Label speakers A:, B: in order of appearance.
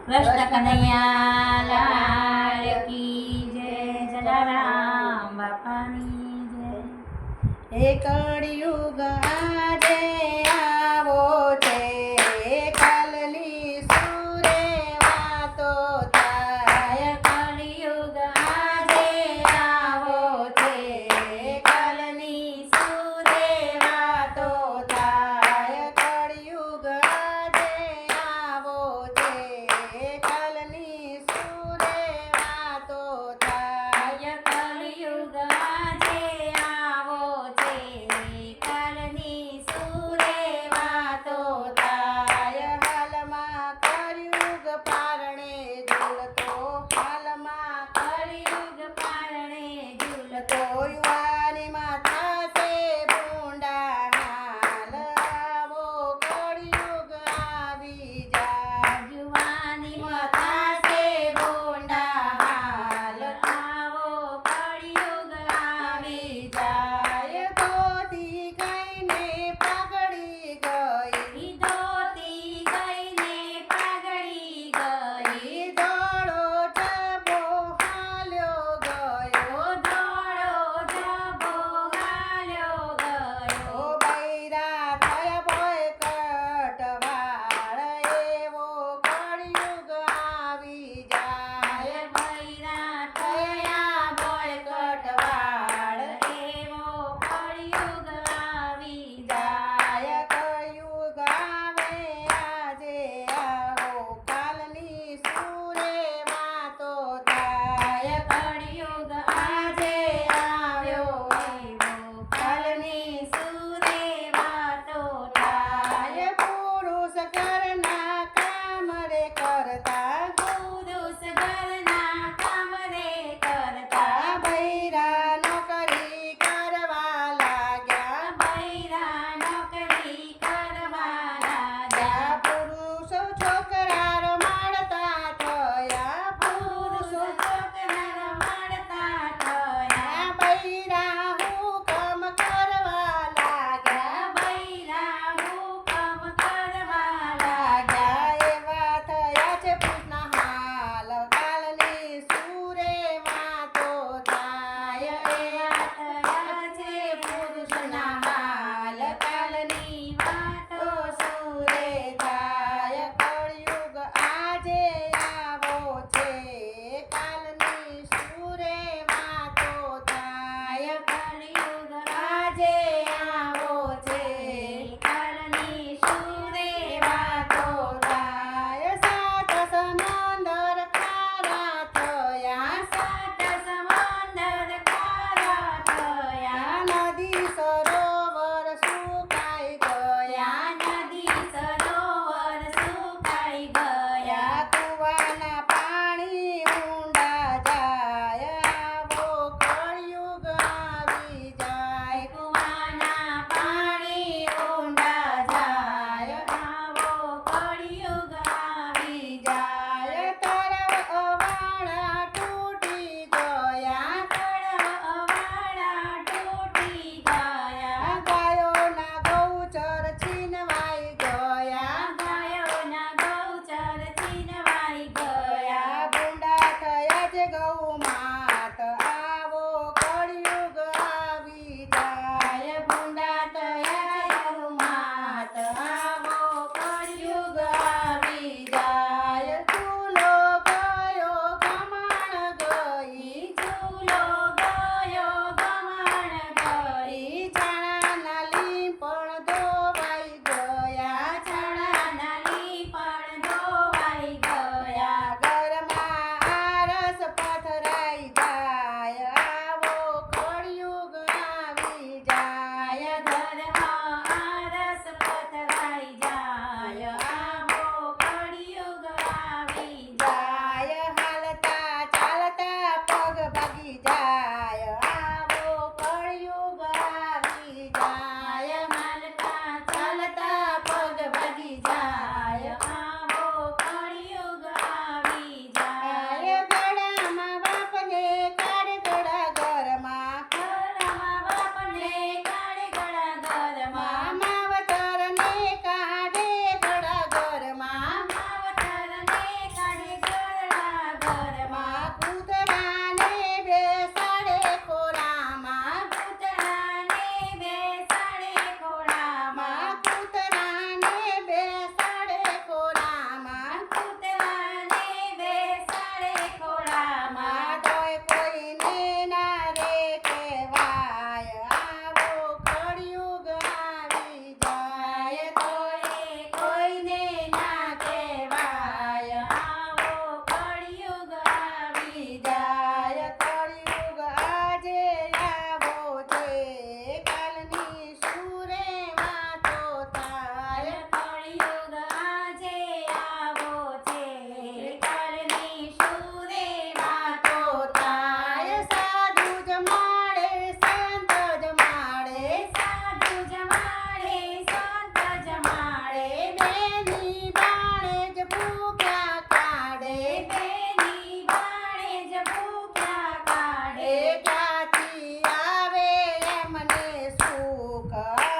A: કૃષ્ણ કનૈયા લાલ કી જય, જલારામ બાપાની જય.
B: હે કળિયુગ આજે આવો છે, કાલની સુરે વાતો થાય.
A: કળિયુગ આજે આવો છે,
B: કાલની સુરે વાતો થાય. કળિયુગ આજે આવો છે, કાલની સુરે વાતો થાય.
A: કળિયુગ આજે આવો છે, કાલની સુરે વાતો
B: થાય. હાલમાં કળિયુગ પારણે ઝૂલતો, હાલમાં
A: કળિયુગ પારણે ઝૂલતો
B: યુવાનીમાં થશે ભૂંડા હાલ. આવો કળિયુગ આવી જાય,
A: જુવાનીમાં
B: થશે ભૂંડા હાલ.
A: આવો કળિયુગ આવી
B: જાય ધોતી કઈને પગડી ગઈ,
A: ધોતી ગઈને પગડી ગઈ,
B: દોડો જબો હાલ્યો ગયો.
A: ધોળો જબો હાલ્યો ગયો.
B: ઓ બૈરા થયા ભોય કટવાળ, એવો કળિયુગ આવી જાય.
A: બૈરા
B: થયા ભોય કટવાળ,
A: એવો કળિયુગ આવી
B: જાય. કળિયુગ આવે આજે આવો, કાલની સુરે વાતો થાય.
A: કળિયુગ આજે આવ્યો એવો, કાલની સુરે વાતો થાય.
B: પુરુષ ઘરના કામ રે કરતા,
A: પુરુષ ઘરના કામ રે કરતા,
B: બૈરા નોકરી કરવા લાગ્યા.
A: બૈરા નોકરી કરવા લાગ્યા.
B: પુરુષો છોકરા રમાડતા થયા,
A: પુરુષો છોકરા રમાડતા થયા.
B: બૈરા હુકમ કરવા લાગ્યા.
A: બૈરા હુકમ કરવા લાગ્યા.
B: લાગ્યા એવા થયા છે ગયા